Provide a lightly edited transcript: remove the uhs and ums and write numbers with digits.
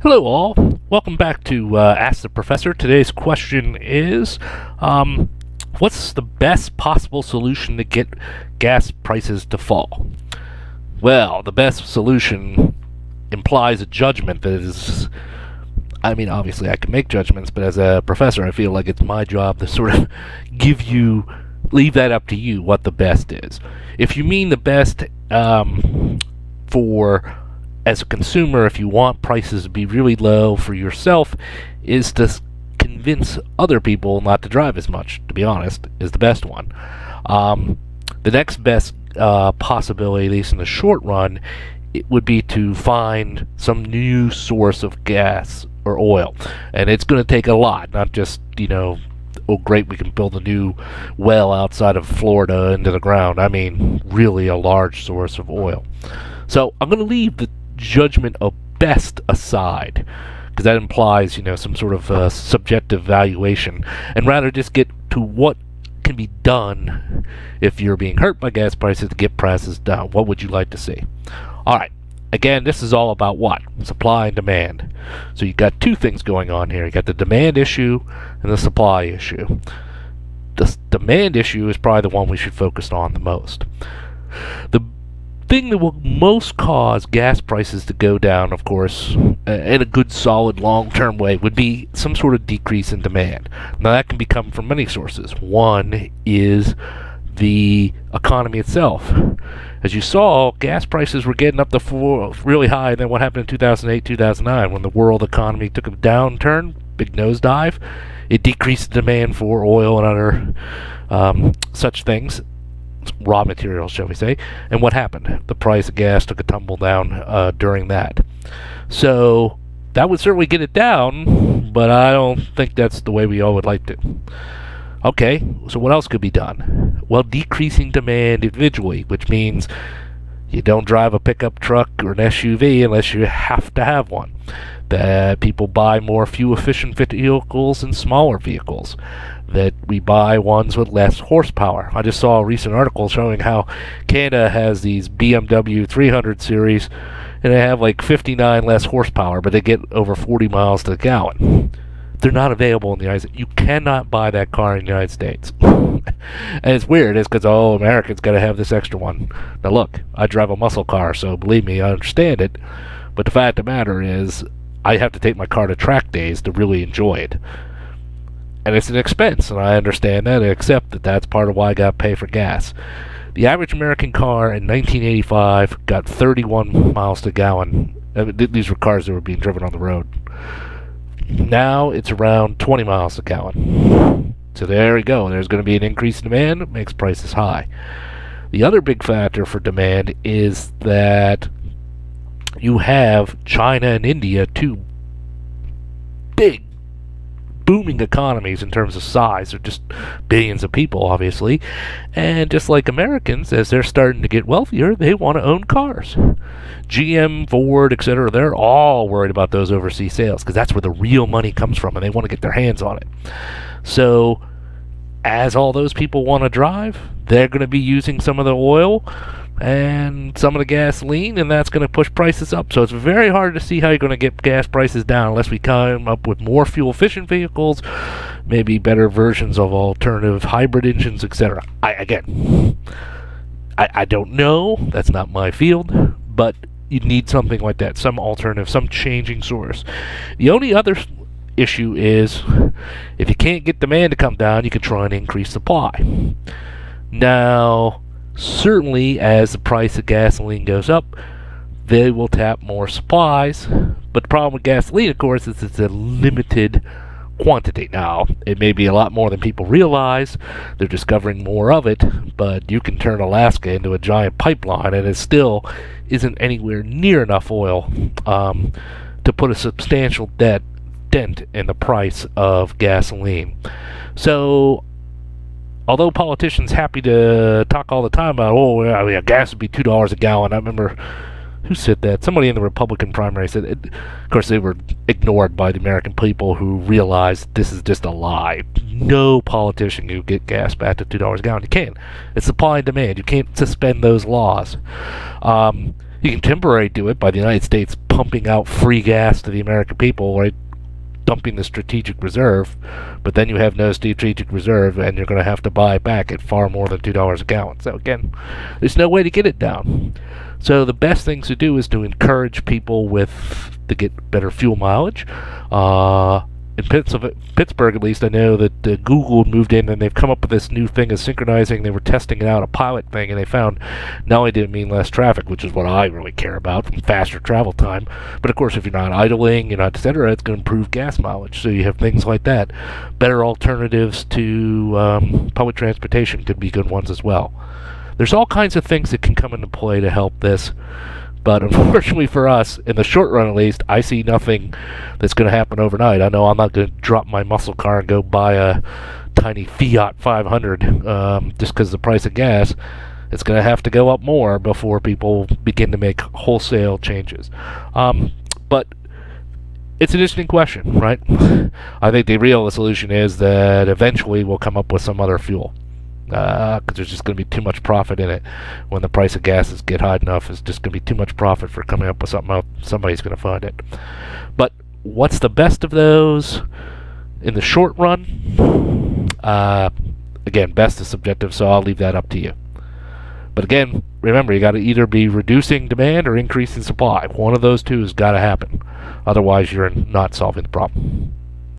Hello, all. Welcome back to Ask the Professor. Today's question is what's the best possible solution to get gas prices to fall? Well, the best solution implies a judgment that is. I mean, obviously, I can make judgments, but as a professor, I feel like it's my job to sort of leave that up to you what the best is. If you mean the best for as a consumer, if you want prices to be really low for yourself, is to convince other people not to drive as much, to be honest, is the best one. The next best possibility, at least in the short run, it would be to find some new source of gas or oil. And it's going to take a lot, not just, oh great, we can build a new well outside of Florida into the ground. I mean, really a large source of oil. So I'm going to leave the judgment of best aside, because that implies, some sort of subjective valuation, and rather just get to what can be done if you're being hurt by gas prices to get prices down. What would you like to see? All right. Again, this is all about what? Supply and demand. So you've got two things going on here. You got the demand issue and the supply issue. The demand issue is probably the one we should focus on the most. The thing that will most cause gas prices to go down, of course, in a good, solid, long-term way, would be some sort of decrease in demand. Now, that can come from many sources. One is the economy itself. As you saw, gas prices were getting up to really high, and then what happened in 2008, 2009, when the world economy took a downturn, big nosedive, it decreased the demand for oil and other such things, raw materials, shall we say. And what happened? The price of gas took a tumble down during that. So that would certainly get it down, but I don't think that's the way we all would like to. Okay, so what else could be done? Well, decreasing demand individually, which means you don't drive a pickup truck or an SUV unless you have to have one. That people buy more fuel-efficient vehicles and smaller vehicles. That we buy ones with less horsepower. I just saw a recent article showing how Canada has these BMW 300 series, and they have like 59 less horsepower, but they get over 40 miles to the gallon. They're not available in the United States. You cannot buy that car in the United States. And it's weird. It's because, Americans got to have this extra one. Now look, I drive a muscle car, so believe me, I understand it. But the fact of the matter is, I have to take my car to track days to really enjoy it. And it's an expense, and I understand that, and accept that that's part of why I got to pay for gas. The average American car in 1985 got 31 miles to the gallon. These were cars that were being driven on the road. Now it's around 20 miles a gallon. So there we go. There's going to be an increase in demand. It makes prices high. The other big factor for demand is that you have China and India, two big booming economies in terms of size. They're just billions of people, obviously. And just like Americans, as they're starting to get wealthier, they want to own cars. GM, Ford, etc., they're all worried about those overseas sales because that's where the real money comes from, and they want to get their hands on it. So, as all those people want to drive, they're going to be using some of the oil and some of the gasoline, and that's going to push prices up. So it's very hard to see how you're going to get gas prices down unless we come up with more fuel-efficient vehicles, maybe better versions of alternative hybrid engines, etc. I don't know. That's not my field, but you need something like that, some alternative, some changing source. The only other issue is if you can't get demand to come down, you can try and increase supply. Now, certainly as the price of gasoline goes up, they will tap more supplies. But the problem with gasoline, of course, is it's a limited quantity. Now, it may be a lot more than people realize. They're discovering more of it, but you can turn Alaska into a giant pipeline, and it still isn't anywhere near enough oil to put a substantial dent in the price of gasoline. So, although politicians happy to talk all the time about, gas would be $2 a gallon. I remember, who said that? Somebody in the Republican primary said it. Of course, they were ignored by the American people who realized this is just a lie. No politician can get gas back to $2 a gallon. You can't. It's supply and demand. You can't suspend those laws. You can temporarily do it by the United States pumping out free gas to the American people, right? Dumping the strategic reserve, but then you have no strategic reserve, and you're going to have to buy back at far more than $2 a gallon. So again, there's no way to get it down. So the best things to do is to encourage people to get better fuel mileage. In Pittsburgh, at least, I know that Google moved in and they've come up with this new thing of synchronizing. They were testing it out, a pilot thing, and they found not only did it mean less traffic, which is what I really care about, from faster travel time, but of course if you're not idling, you're not etc., it's going to improve gas mileage. So you have things like that. Better alternatives to public transportation could be good ones as well. There's all kinds of things that can come into play to help this. But unfortunately for us, in the short run at least, I see nothing that's going to happen overnight. I know I'm not going to drop my muscle car and go buy a tiny Fiat 500 just because of the price of gas. It's going to have to go up more before people begin to make wholesale changes. But it's an interesting question, right? I think the real solution is that eventually we'll come up with some other fuel. Because there's just going to be too much profit in it. When the price of gases get high enough, it's just going to be too much profit for coming up with something else. Somebody's going to find it. But what's the best of those in the short run? Again, best is subjective, so I'll leave that up to you. But again, remember, you got to either be reducing demand or increasing supply. One of those two has got to happen. Otherwise, you're not solving the problem.